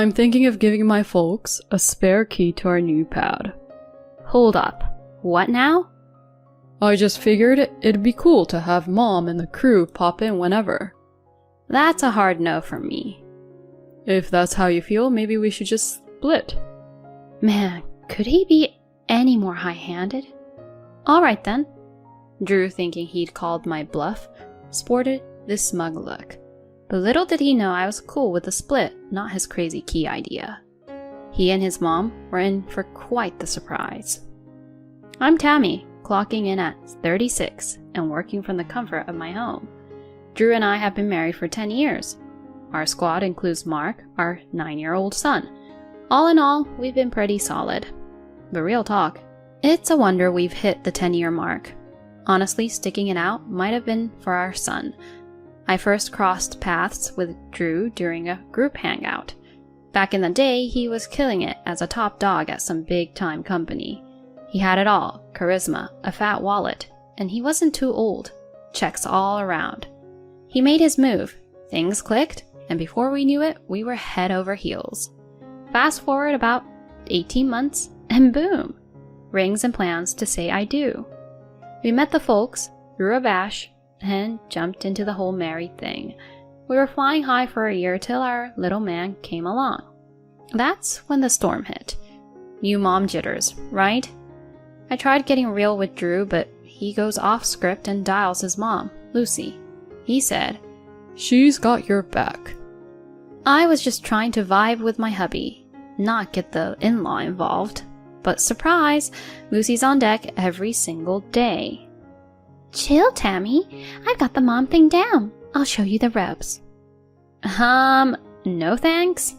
I'm thinking of giving my folks a spare key to our new pad. Hold up. What now? I just figured it'd be cool to have Mom and the crew pop in whenever. That's a hard no from me. If that's how you feel, maybe we should just split. Man, could he be any more high-handed? Alright then. Drew, thinking he'd called my bluff, sported this smug look. But little did he know I was cool with the split, not his crazy key idea. He and his mom were in for quite the surprise. I'm Tammy, clocking in at 36 and working from the comfort of my home. Drew and I have been married for 10 years. Our squad includes Mark, our 9-year-old son. All in all, we've been pretty solid. But real talk, it's a wonder we've hit the 10-year mark. Honestly, sticking it out might have been for our son. I first crossed paths with Drew during a group hangout. Back in the day, he was killing it as a top dog at some big-time company. He had it all, charisma, a fat wallet, and he wasn't too old. Checks all around. He made his move, things clicked, and before we knew it, we were head over heels. Fast forward about 18 months, and boom! Rings and plans to say I do. We met the folks, threw a bash, and jumped into the whole married thing. We were flying high for a year till our little man came along. That's when the storm hit. New mom jitters, right? I tried getting real with Drew, but he goes off script and dials his mom, Lucy. He said, "She's got your back." I was just trying to vibe with my hubby, not get the in-law involved. But surprise, Lucy's on deck every single day. Chill, Tammy. I've got the mom thing down. I'll show you the ropes. No thanks.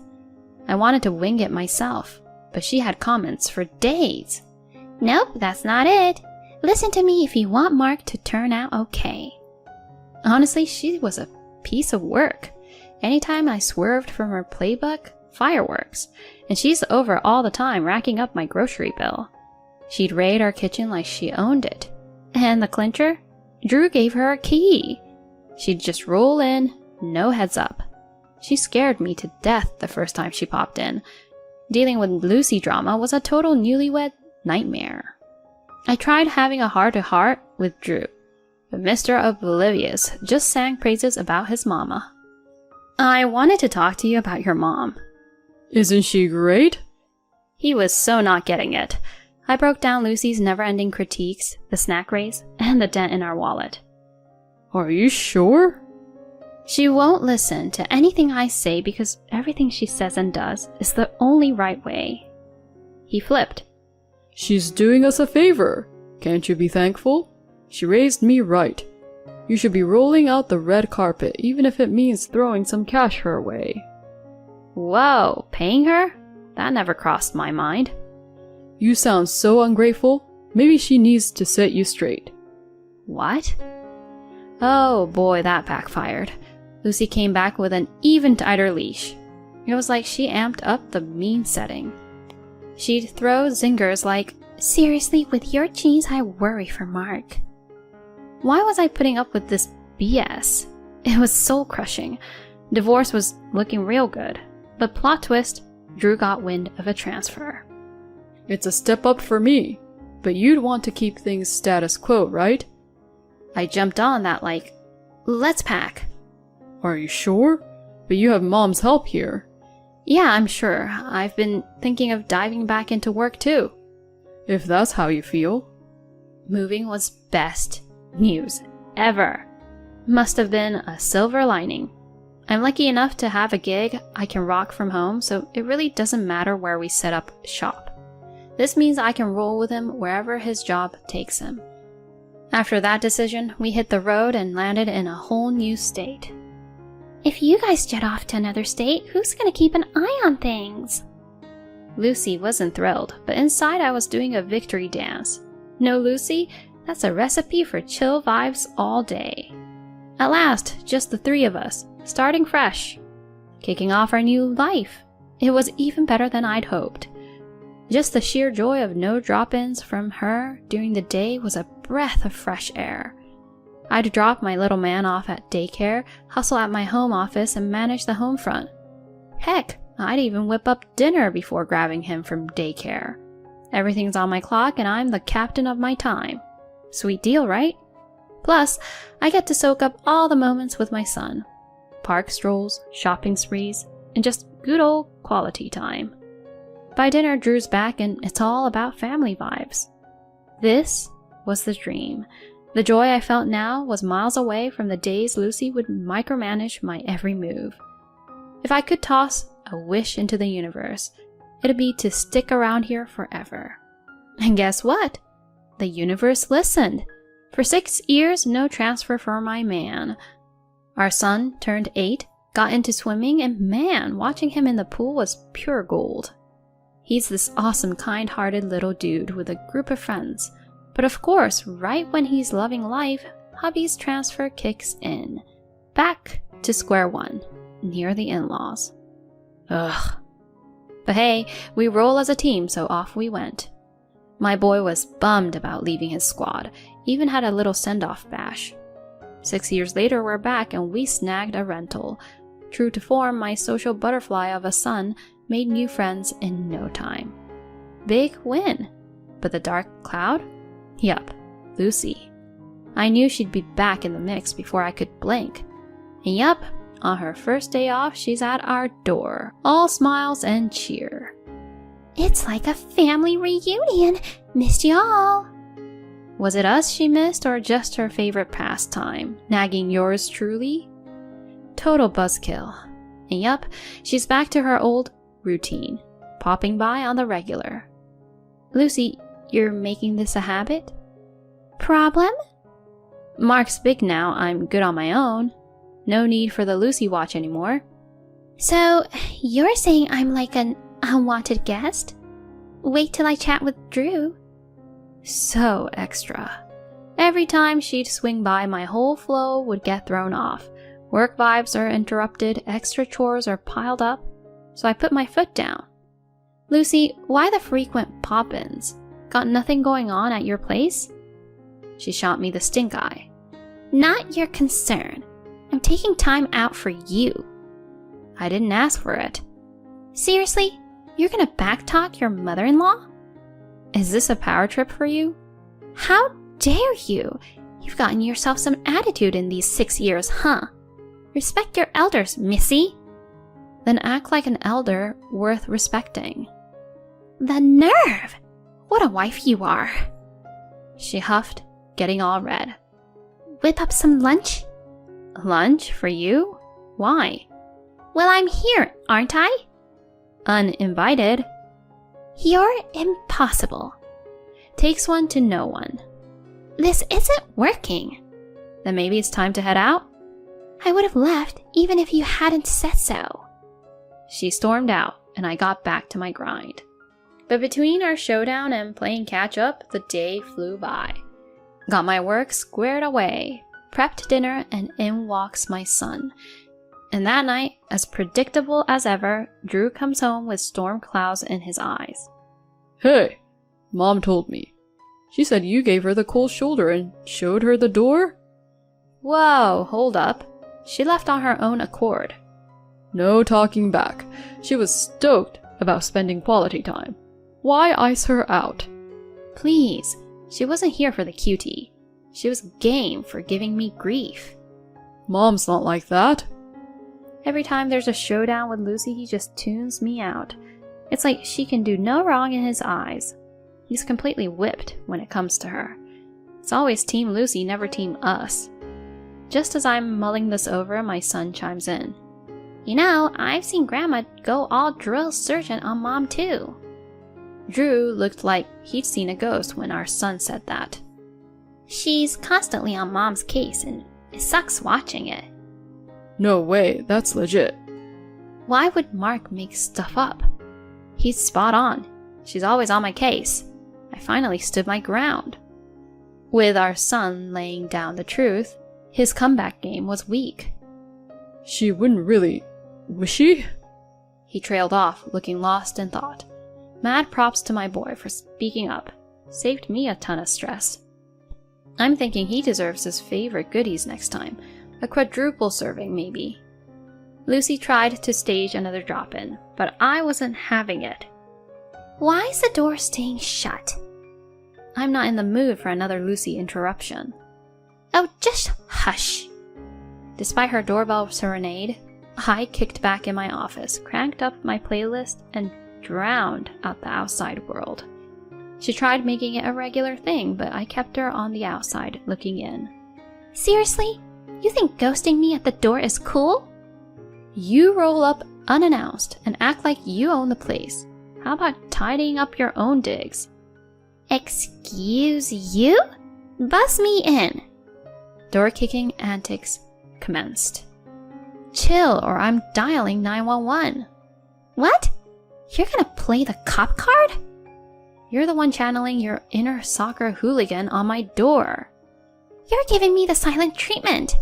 I wanted to wing it myself, but she had comments for days. Nope, that's not it. Listen to me if you want Mark to turn out okay. Honestly, she was a piece of work. Anytime I swerved from her playbook, fireworks, and she's over all the time racking up my grocery bill. She'd raid our kitchen like she owned it. And the clincher? Drew gave her a key. She'd just roll in, no heads up. She scared me to death the first time she popped in. Dealing with Lucy drama was a total newlywed nightmare. I tried having a heart-to-heart with Drew, but Mr. Oblivious just sang praises about his mama. I wanted to talk to you about your mom. Isn't she great? He was so not getting it. I broke down Lucy's never-ending critiques, the snack race, and the dent in our wallet. Are you sure? She won't listen to anything I say because everything she says and does is the only right way. He flipped. She's doing us a favor. Can't you be thankful? She raised me right. You should be rolling out the red carpet, even if it means throwing some cash her way. Whoa, paying her? That never crossed my mind. You sound so ungrateful. Maybe she needs to set you straight. What? Oh boy, that backfired. Lucy came back with an even tighter leash. It was like she amped up the mean setting. She'd throw zingers like, seriously, with your genes I worry for Mark. Why was I putting up with this BS? It was soul-crushing. Divorce was looking real good. But plot twist, Drew got wind of a transfer. It's a step up for me, but you'd want to keep things status quo, right? I jumped on that like, let's pack. Are you sure? But you have Mom's help here. Yeah, I'm sure. I've been thinking of diving back into work too. If that's how you feel. Moving was best news ever. Must have been a silver lining. I'm lucky enough to have a gig I can rock from home, so it really doesn't matter where we set up shop. This means I can roll with him wherever his job takes him. After that decision, we hit the road and landed in a whole new state. If you guys jet off to another state, who's gonna keep an eye on things? Lucy wasn't thrilled, but inside I was doing a victory dance. No, Lucy, that's a recipe for chill vibes all day. At last, just the three of us, starting fresh. Kicking off our new life. It was even better than I'd hoped. Just the sheer joy of no drop-ins from her during the day was a breath of fresh air. I'd drop my little man off at daycare, hustle at my home office, and manage the home front. Heck, I'd even whip up dinner before grabbing him from daycare. Everything's on my clock and I'm the captain of my time. Sweet deal, right? Plus, I get to soak up all the moments with my son. Park strolls, shopping sprees, and just good old quality time. By dinner, Drew's back and it's all about family vibes. This was the dream. The joy I felt now was miles away from the days Lucy would micromanage my every move. If I could toss a wish into the universe, it'd be to stick around here forever. And guess what? The universe listened. For 6 years, no transfer for my man. Our son turned 8, got into swimming, and man, watching him in the pool was pure gold. He's this awesome, kind-hearted little dude with a group of friends. But of course, right when he's loving life, hubby's transfer kicks in. Back to square one, near the in-laws. Ugh. But hey, we roll as a team, so off we went. My boy was bummed about leaving his squad, even had a little send-off bash. 6 years later, we're back and we snagged a rental. True to form, my social butterfly of a son made new friends in no time. Big win. But the dark cloud? Yup, Lucy. I knew she'd be back in the mix before I could blink. And yup, on her first day off, she's at our door, all smiles and cheer. It's like a family reunion. Missed y'all. Was it us she missed or just her favorite pastime, nagging yours truly? Total buzzkill. And yup, she's back to her old routine, popping by on the regular. Lucy, you're making this a habit? Problem? Mark's big now, I'm good on my own. No need for the Lucy watch anymore. So, you're saying I'm like an unwanted guest? Wait till I chat with Drew. So extra. Every time she'd swing by, my whole flow would get thrown off. Work vibes are interrupted, extra chores are piled up, so I put my foot down. Lucy, why the frequent pop-ins? Got nothing going on at your place? She shot me the stink eye. Not your concern. I'm taking time out for you. I didn't ask for it. Seriously? You're gonna backtalk your mother-in-law? Is this a power trip for you? How dare you? You've gotten yourself some attitude in these 6 years, huh? Respect your elders, missy. Then act like an elder worth respecting. The nerve! What a wife you are. She huffed, getting all red. Whip up some lunch? Lunch for you? Why? Well, I'm here, aren't I? Uninvited. You're impossible. Takes one to know one. This isn't working. Then maybe it's time to head out? I would have left even if you hadn't said so. She stormed out, and I got back to my grind. But between our showdown and playing catch-up, the day flew by. Got my work squared away, prepped dinner, and in walks my son. And that night, as predictable as ever, Drew comes home with storm clouds in his eyes. Hey, Mom told me. She said you gave her the cold shoulder and showed her the door? Whoa, hold up. She left on her own accord. No talking back. She was stoked about spending quality time. Why ice her out? Please, she wasn't here for the cutie. She was game for giving me grief. Mom's not like that. Every time there's a showdown with Lucy, he just tunes me out. It's like she can do no wrong in his eyes. He's completely whipped when it comes to her. It's always Team Lucy, never Team us. Just as I'm mulling this over, my son chimes in. You know, I've seen Grandma go all drill sergeant on Mom too. Drew looked like he'd seen a ghost when our son said that. She's constantly on Mom's case and it sucks watching it. No way, that's legit. Why would Mark make stuff up? He's spot on. She's always on my case. I finally stood my ground. With our son laying down the truth, his comeback game was weak. She wouldn't really... Was she? He trailed off, looking lost in thought. Mad props to my boy for speaking up. Saved me a ton of stress. I'm thinking he deserves his favorite goodies next time. A quadruple serving, maybe. Lucy tried to stage another drop-in, but I wasn't having it. Why is the door staying shut? I'm not in the mood for another Lucy interruption. Oh, just hush. Despite her doorbell serenade, I kicked back in my office, cranked up my playlist, and drowned out the outside world. She tried making it a regular thing, but I kept her on the outside, looking in. Seriously? You think ghosting me at the door is cool? You roll up unannounced and act like you own the place. How about tidying up your own digs? Excuse you? Buzz me in. Door-kicking antics commenced. Chill, or I'm dialing 911. What? You're gonna play the cop card? You're the one channeling your inner soccer hooligan on my door. You're giving me the silent treatment.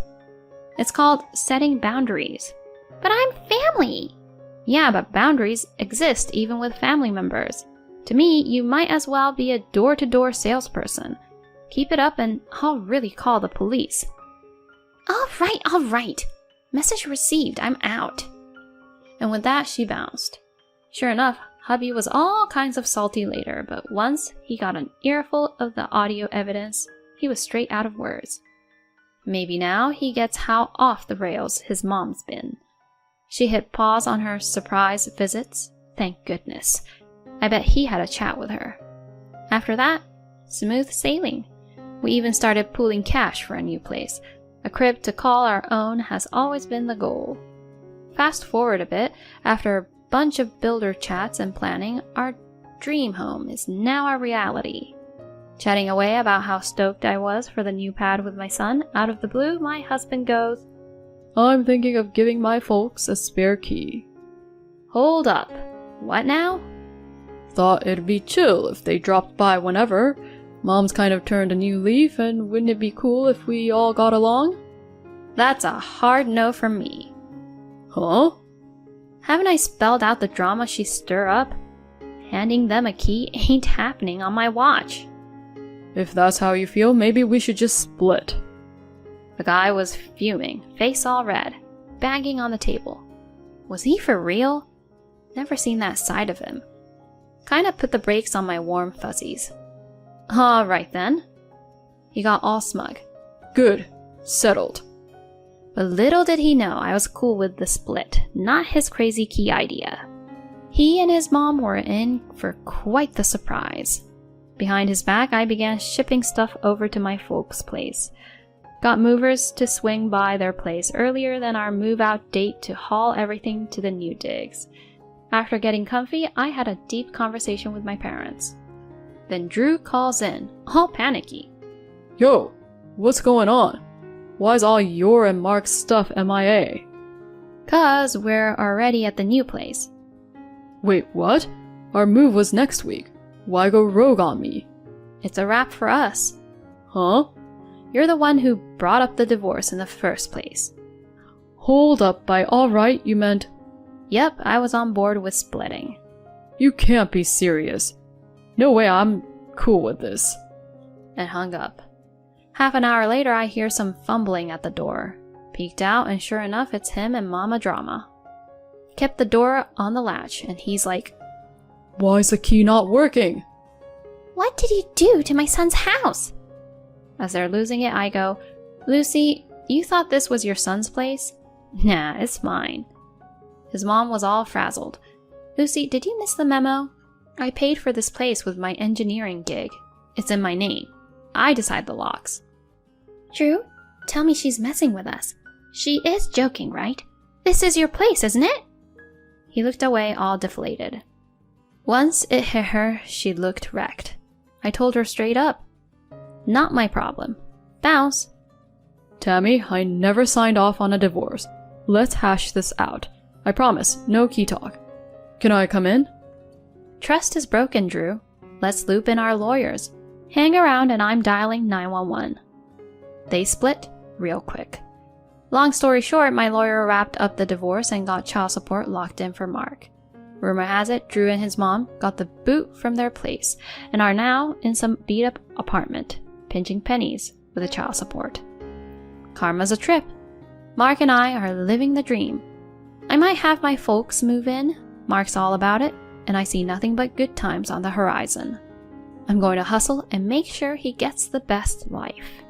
It's called setting boundaries. But I'm family. Yeah, but boundaries exist even with family members. To me, you might as well be a door-to-door salesperson. Keep it up and I'll really call the police. All right. Message received, I'm out. And with that, she bounced. Sure enough, hubby was all kinds of salty later, but once he got an earful of the audio evidence, he was straight out of words. Maybe now he gets how off the rails his mom's been. She hit pause on her surprise visits. Thank goodness. I bet he had a chat with her. After that, smooth sailing. We even started pooling cash for a new place. A crib to call our own has always been the goal. Fast forward a bit, after a bunch of builder chats and planning, our dream home is now a reality. Chatting away about how stoked I was for the new pad with my son, out of the blue, my husband goes, I'm thinking of giving my folks a spare key. Hold up. What now? Thought it'd be chill if they dropped by whenever. Mom's kind of turned a new leaf, and wouldn't it be cool if we all got along? That's a hard no from me. Huh? Haven't I spelled out the drama she stir up? Handing them a key ain't happening on my watch. If that's how you feel, maybe we should just split. The guy was fuming, face all red, banging on the table. Was he for real? Never seen that side of him. Kinda put the brakes on my warm fuzzies. Alright then. He got all smug. Good. Settled. But little did he know I was cool with the split, not his crazy key idea. He and his mom were in for quite the surprise. Behind his back, I began shipping stuff over to my folks' place. Got movers to swing by their place earlier than our move-out date to haul everything to the new digs. After getting comfy, I had a deep conversation with my parents. Then Drew calls in, all panicky. Yo, what's going on? Why's all your and Mark's stuff MIA? 'Cause we're already at the new place. Wait, what? Our move was next week. Why go rogue on me? It's a wrap for us. Huh? You're the one who brought up the divorce in the first place. Hold up, by alright you meant... Yep, I was on board with splitting. You can't be serious. No way, I'm cool with this. And hung up. Half an hour later, I hear some fumbling at the door. Peeked out, and sure enough, it's him and Mama Drama. Kept the door on the latch, and he's like, Why's the key not working? What did you do to my son's house? As they're losing it, I go, Lucy, you thought this was your son's place? Nah, it's mine. His mom was all frazzled. Lucy, did you miss the memo? I paid for this place with my engineering gig. It's in my name. I decide the locks. Drew, tell me she's messing with us. She is joking, right? This is your place, isn't it? He looked away, all deflated. Once it hit her, she looked wrecked. I told her straight up. Not my problem. Bounce. Tammy, I never signed off on a divorce. Let's hash this out. I promise, no key talk. Can I come in? Trust is broken, Drew. Let's loop in our lawyers. Hang around and I'm dialing 911. They split real quick. Long story short, my lawyer wrapped up the divorce and got child support locked in for Mark. Rumor has it, Drew and his mom got the boot from their place and are now in some beat-up apartment, pinching pennies with the child support. Karma's a trip. Mark and I are living the dream. I might have my folks move in, Mark's all about it, and I see nothing but good times on the horizon. I'm going to hustle and make sure he gets the best life.